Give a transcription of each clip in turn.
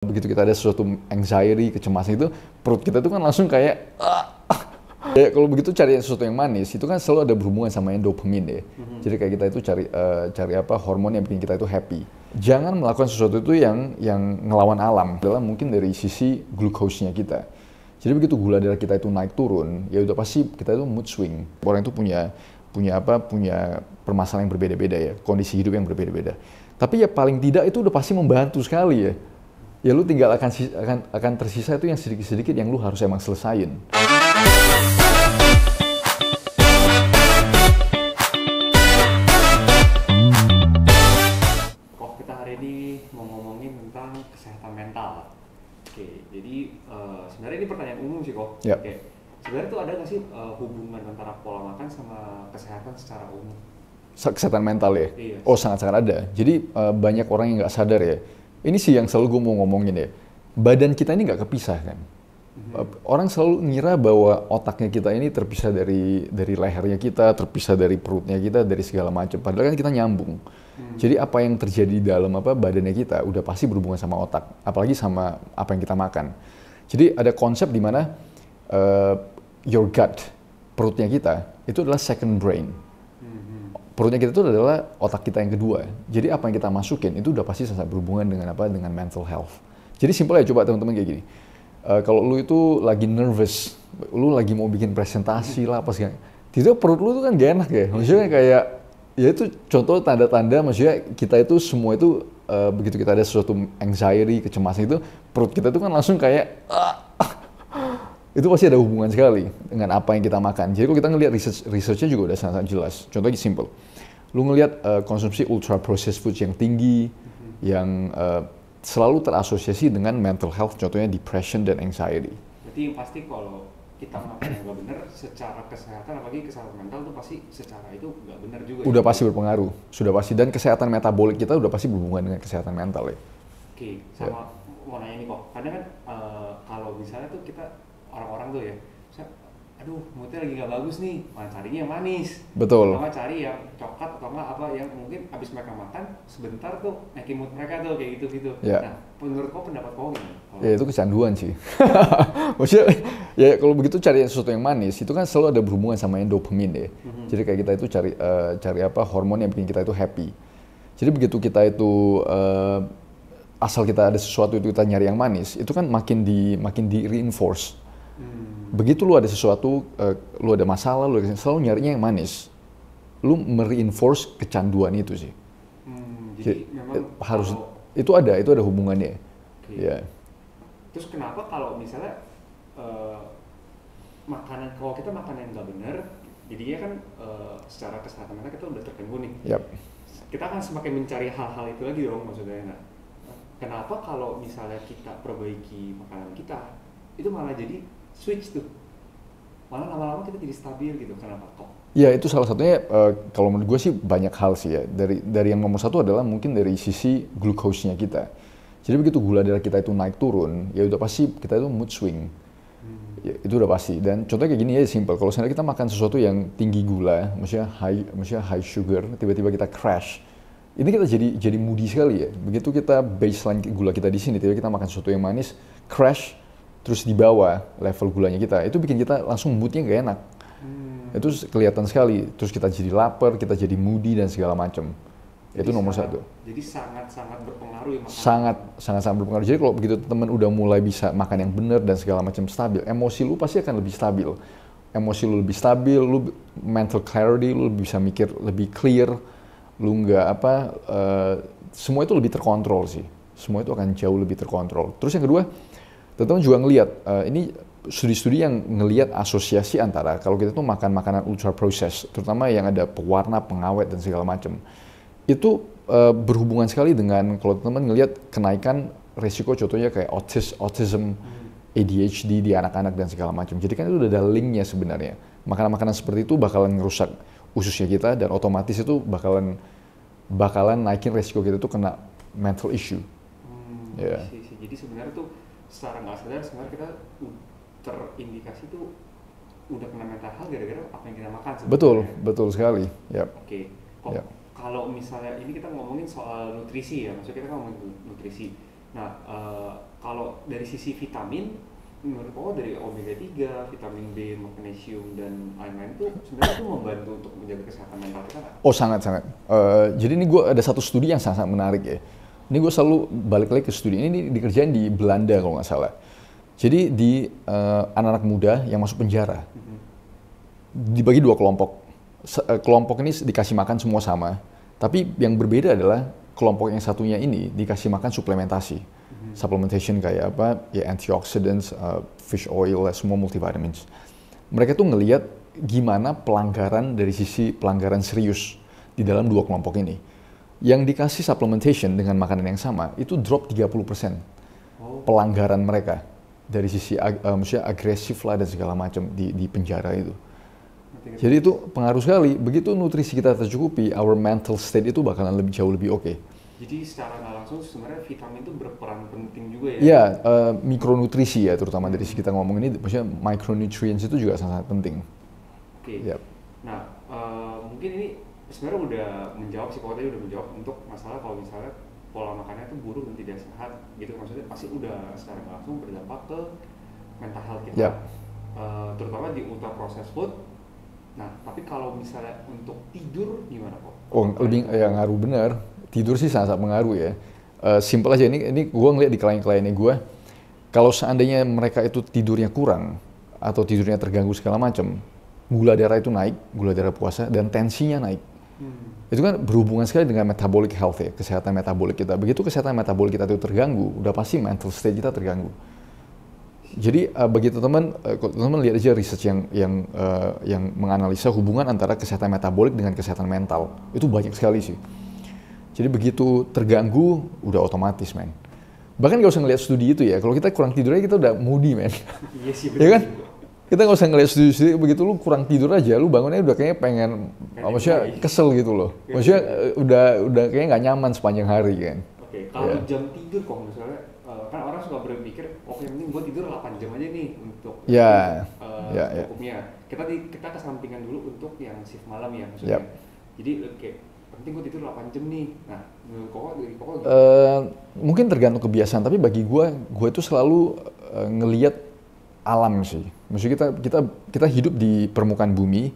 Begitu kita ada sesuatu anxiety, kecemasan itu, perut kita tuh kan langsung kayak ya, kalau begitu cari sesuatu yang manis, itu kan selalu ada berhubungan sama yang dopamin ya. Jadi kayak kita itu cari apa hormon yang bikin kita itu happy. Jangan melakukan sesuatu itu yang ngelawan alam. Adalah mungkin dari sisi glukosnya kita. Jadi begitu gula darah kita itu naik turun, ya udah pasti kita itu mood swing. Orang itu punya permasalahan yang berbeda-beda ya, kondisi hidup yang berbeda-beda. Tapi ya paling tidak itu udah pasti membantu sekali ya. Ya lu tinggal akan tersisa itu yang sedikit-sedikit yang lu harus emang selesain. Kok kita hari ini mau ngomongin tentang kesehatan mental. Oke, jadi sebenarnya ini pertanyaan umum sih kok. Yep. Oke, sebenarnya tuh ada nggak sih hubungan antara pola makan sama kesehatan secara umum? Kesehatan mental ya? Iya. Oh sangat-sangat ada. Jadi banyak orang yang nggak sadar ya. Ini sih yang selalu gue mau ngomongin ya. Badan kita ini nggak kepisah kan. Orang selalu ngira bahwa otaknya kita ini terpisah dari lehernya kita, terpisah dari perutnya kita, dari segala macam. Padahal kan kita nyambung. Jadi apa yang terjadi di dalam badannya kita udah pasti berhubungan sama otak. Apalagi sama apa yang kita makan. Jadi ada konsep di mana your gut, perutnya kita, itu adalah second brain. Perutnya kita itu adalah otak kita yang kedua. Jadi apa yang kita masukin itu udah pasti sangat berhubungan dengan dengan mental health. Jadi simpel ya, coba teman-teman kayak gini. Kalau lu itu lagi nervous, lu lagi mau bikin presentasi lah apa segala, itu perut lu tuh kan gak enak ya. Maksudnya kayak ya itu contoh tanda-tanda, maksudnya kita itu semua itu begitu kita ada sesuatu anxiety, kecemasan itu, perut kita tuh kan langsung kayak itu pasti ada hubungan sekali dengan apa yang kita makan. Jadi kalau kita ngelihat research-nya juga udah sangat jelas. Contohnya simple. Lu ngelihat konsumsi ultra processed food yang tinggi, yang selalu terasosiasi dengan mental health, contohnya depression dan anxiety. Berarti yang pasti kalau kita makan yang nggak benar secara kesehatan, apalagi kesehatan mental tuh pasti secara itu nggak benar juga. Udah ya? pasti berpengaruh, sudah pasti. Dan kesehatan metabolik kita udah pasti berhubungan dengan kesehatan mental ya. Oke, sama mau nanya nih kok. Kadang kan kalau misalnya tuh kita orang-orang tuh ya, aduh moodnya lagi nggak bagus nih, mana carinya yang manis. Betul. Sama cari yang coklat atau nggak apa yang mungkin abis mereka makan sebentar tuh naikin mood mereka tuh kayak gitu-gitu. Ya. Nah, menurut kau pendapat kau gimana? Ya itu kecanduan sih. Maksudnya ya kalau begitu cari sesuatu yang manis, itu kan selalu ada berhubungan sama yang dopamin ya. Jadi kayak kita itu cari apa hormon yang bikin kita itu happy. Jadi begitu kita itu asal kita ada sesuatu itu kita nyari yang manis, itu kan makin di reinforce. Begitu lu ada sesuatu, lu ada masalah, lu selalu nyarinya yang manis. Lu mereinforce kecanduan itu sih. Jadi memang harus kalau, itu ada hubungannya. okay. Ya. Terus kenapa kalau misalnya makanan, kalau kita makan yang nggak benar, jadinya kan secara kesehatan mental kita udah terganggu nih. Yap. Kita akan semakin mencari hal-hal itu lagi dong maksudnya. Nah, kenapa kalau misalnya kita perbaiki makanan kita, itu malah jadi switch tuh, malah lama-lama kita jadi stabil gitu. Kenapa kok? Ya itu salah satunya, kalau menurut gue sih banyak hal sih ya. Dari yang nomor satu adalah mungkin dari sisi glukosnya kita. Jadi begitu gula darah kita itu naik turun, ya udah pasti kita itu mood swing. Ya, itu udah pasti. Dan contohnya kayak gini ya, simple. Kalau misalnya kita makan sesuatu yang tinggi gula, maksudnya high sugar, tiba-tiba kita crash, ini kita jadi moody sekali ya. Begitu kita baseline gula kita di sini, tiba-tiba kita makan sesuatu yang manis, crash, terus di bawah level gulanya kita, itu bikin kita langsung moodnya gak enak. Itu kelihatan sekali. Terus kita jadi lapar, kita jadi moody dan segala macam. Itu nomor satu. Jadi sangat berpengaruh ya makanan. Sangat berpengaruh. Jadi kalau begitu teman udah mulai bisa makan yang benar dan segala macam stabil, emosi lu pasti akan lebih stabil. Emosi lu lebih stabil, lu mental clarity, lu bisa mikir lebih clear, lu nggak semua itu lebih terkontrol sih. Semua itu akan jauh lebih terkontrol. Terus yang kedua, teman-teman juga ngelihat, ini studi-studi yang ngelihat asosiasi antara kalau kita tuh makan makanan ultra processed, terutama yang ada pewarna, pengawet dan segala macam, itu berhubungan sekali dengan kalau teman-teman ngelihat kenaikan resiko contohnya kayak autism, ADHD di anak-anak dan segala macam. Jadi kan itu udah ada linknya sebenarnya. Makanan-makanan seperti itu bakalan ngerusak ususnya kita dan otomatis itu bakalan naikin resiko kita tuh kena mental issue. Yeah. Jadi sebenarnya tuh secara nggak sadar sebenarnya kita terindikasi tuh udah kena mental health gara-gara apa yang kita makan sebenarnya. Betul sekali. Yep. Oke. Kalau misalnya ini kita ngomongin soal nutrisi ya, maksudnya kita ngomongin nutrisi. Nah, dari sisi vitamin, menurut Koko dari omega 3, vitamin B, magnesium dan lain-lain itu sebenarnya itu membantu untuk menjaga kesehatan mental kita nggak? Oh sangat-sangat. Jadi ini gue ada satu studi yang sangat menarik ya. Ini gue selalu balik lagi ke studi ini dikerjain di Belanda kalau nggak salah. Jadi di anak-anak muda yang masuk penjara dibagi dua kelompok. Kelompok ini dikasih makan semua sama, tapi yang berbeda adalah kelompok yang satunya ini dikasih makan suplementasi. Supplementation kayak apa? Ya antioxidants, fish oil, semua multivitamins. Mereka tuh ngelihat gimana pelanggaran dari sisi pelanggaran serius di dalam dua kelompok ini. Yang dikasih supplementation dengan makanan yang sama itu drop 30% pelanggaran mereka dari sisi maksudnya agresif lah dan segala macam di penjara itu. Jadi itu pengaruh sekali. Begitu nutrisi kita tercukupi, our mental state itu bakalan jauh lebih oke. Jadi secara nggak langsung sebenarnya vitamin itu berperan penting juga ya? Iya, mikronutrisi ya terutama dari sisi kita ngomong ini, maksudnya micronutrients itu juga sangat penting. Oke. Yep. Nah, mungkin ini sebenarnya udah menjawab sih, tadi udah menjawab untuk masalah kalau misalnya pola makannya itu buruk dan tidak sehat gitu, maksudnya pasti udah secara nggak langsung berdampak ke mental health kita. Yep. Terutama di ultra processed food. Nah, tapi kalau misalnya untuk tidur gimana kok? Oh, lebih ya ngaruh bener. Tidur sih sangat mengaruh ya. Simple aja, ini gue ngeliat di klien-kliennya gue, kalau seandainya mereka itu tidurnya kurang atau tidurnya terganggu segala macam, gula darah itu naik, gula darah puasa, dan tensinya naik. Itu kan berhubungan sekali dengan metabolic health ya, kesehatan metabolik kita. Begitu kesehatan metabolik kita itu terganggu, udah pasti mental state kita terganggu. Jadi begitu teman lihat aja research yang menganalisa hubungan antara kesehatan metabolik dengan kesehatan mental, itu banyak sekali sih. Jadi begitu terganggu, udah otomatis, men. Bahkan nggak usah ngeliat studi itu ya, kalau kita kurang tidur aja kita udah moody, men. Iya sih, ya kan? Kita nggak usah ngeliat studi-studi, begitu lu kurang tidur aja, lu bangunnya udah kayaknya pengen maksudnya kesel gitu loh. Maksudnya udah kayaknya nggak nyaman sepanjang hari kan. Oke, kalau jam tidur kok misalnya, kan orang suka berpikir, oke yang penting gue tidur 8 jam aja nih untuk cukupnya. Kita kesampingan dulu untuk yang shift malam ya maksudnya. Jadi kayak penting gue tidur 8 jam nih. Nah, Koko gitu. Mungkin tergantung kebiasaan, tapi bagi gue itu selalu ngelihat alam sih. Maksudnya kita hidup di permukaan bumi,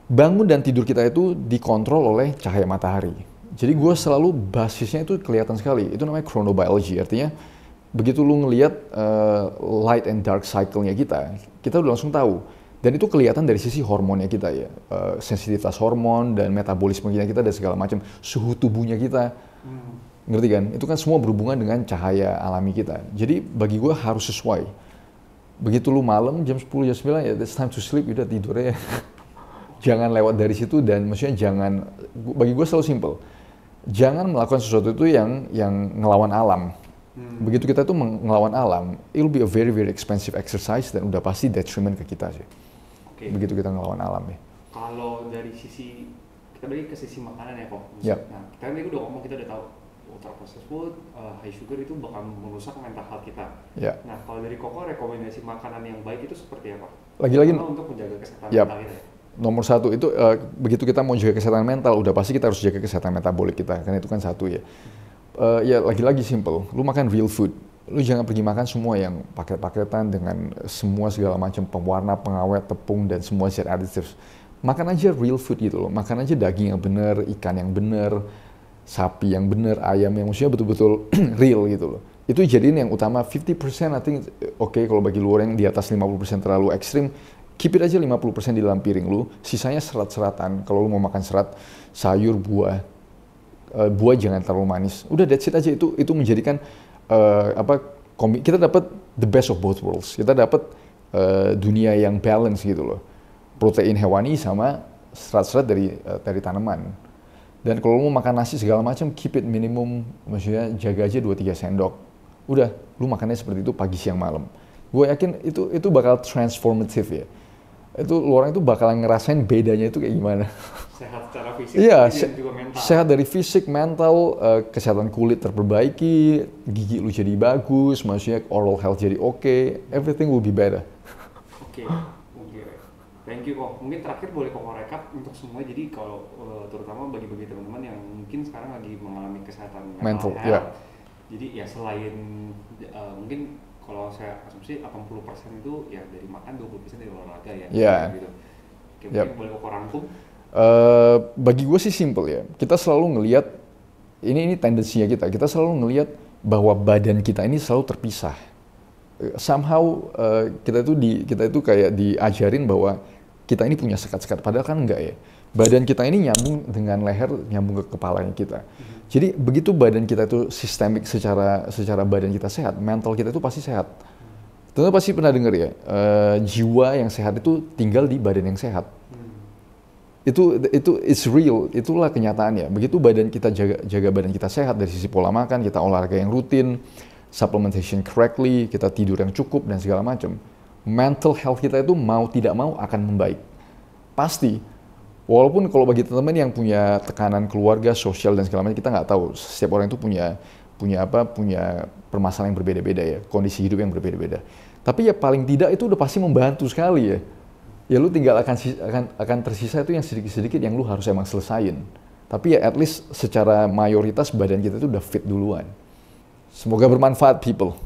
bangun dan tidur kita itu dikontrol oleh cahaya matahari. Jadi gue selalu basisnya itu kelihatan sekali. Itu namanya chronobiology. Artinya begitu lu ngelihat light and dark cycle-nya kita udah langsung tahu. Dan itu kelihatan dari sisi hormonnya kita ya, sensitivitas hormon dan metabolisme kita dan segala macam, suhu tubuhnya kita. Ngerti kan? Itu kan semua berhubungan dengan cahaya alami kita. Jadi bagi gue harus sesuai. Begitu lu malam jam 10, jam 9 ya it's time to sleep, udah tidur ya. Jangan lewat dari situ dan maksudnya jangan, bagi gue selalu simple. Jangan melakukan sesuatu itu yang ngelawan alam. Begitu kita tuh ngelawan alam, it will be a very very expensive exercise dan udah pasti detriment ke kita sih. Okay. Begitu kita ngelawan alam ya. Kalau dari sisi, kita balik ke sisi makanan ya kok. Yep. Nah, kita tadi udah ngomong, kita udah tahu ultra processed food, high sugar itu bakal merusak mental health kita. Yeah. Nah, kalau dari Koko rekomendasi makanan yang baik itu seperti apa? Lagi-lagi untuk menjaga kesehatan mental kita. Nomor satu itu begitu kita mau jaga kesehatan mental, udah pasti kita harus jaga kesehatan metabolik kita, karena itu kan satu ya. Ya lagi-lagi simple, lu makan real food, lu jangan pergi makan semua yang paket-paketan dengan semua segala macam pewarna, pengawet, tepung dan semua zat additives. Makan aja real food gitu loh, makan aja daging yang benar, ikan yang benar, sapi yang benar, ayam yang maksudnya betul-betul real gitu loh. Itu jadiin yang utama 50%, I think oke, kalau bagi lu orang yang di atas 50% terlalu ekstrim, keep it aja 50% di dalam piring lu, sisanya serat-seratan. Kalau lu mau makan serat, sayur, buah jangan terlalu manis. Udah that's it aja, itu menjadikan kita dapat the best of both worlds. Kita dapat dunia yang balance gitu loh. Protein hewani sama serat-serat dari tanaman. Dan kalau lu mau makan nasi segala macam, keep it minimum, maksudnya jaga aja 2-3 sendok. Udah, lu makannya seperti itu pagi, siang, malam. Gue yakin itu bakal transformative ya. Itu lu orang itu bakalan ngerasain bedanya itu kayak gimana. Sehat secara fisik dan juga mental. Sehat dari fisik, mental, kesehatan kulit terperbaiki, gigi lu jadi bagus, maksudnya oral health jadi oke, everything will be better. Oke. Thank you kok. Mungkin terakhir boleh kok rekap untuk semua. Jadi kalau terutama bagi teman-teman yang mungkin sekarang lagi mengalami kesehatan mental health, Jadi ya selain mungkin kalau saya asumsi 80% itu ya dari makan, 20% dari olahraga ya. Yeah. Gitu. Oke, Yep. mungkin boleh kok rangkum. Bagi gue sih simple ya. Kita selalu ngelihat ini tendensinya kita selalu ngelihat bahwa badan kita ini selalu terpisah. Somehow kita itu kayak diajarin bahwa kita ini punya sekat-sekat, padahal kan enggak ya. Badan kita ini nyambung dengan leher, nyambung ke kepalanya kita. Jadi begitu badan kita itu sistemik secara badan kita sehat, mental kita itu pasti sehat. Tentu pasti pernah dengar ya, jiwa yang sehat itu tinggal di badan yang sehat. Itu it's real, itulah kenyataannya. Begitu badan kita jaga badan kita sehat dari sisi pola makan, kita olahraga yang rutin, supplementation correctly, kita tidur yang cukup dan segala macam. Mental health kita itu mau tidak mau akan membaik. Pasti. Walaupun kalau bagi teman-teman yang punya tekanan keluarga, sosial dan segala macam, kita nggak tahu. Setiap orang itu punya permasalahan yang berbeda-beda ya, kondisi hidup yang berbeda-beda. Tapi ya paling tidak itu udah pasti membantu sekali ya. Ya lu tinggal akan tersisa itu yang sedikit-sedikit yang lu harus emang selesain. Tapi ya at least secara mayoritas badan kita itu udah fit duluan. Semoga bermanfaat people.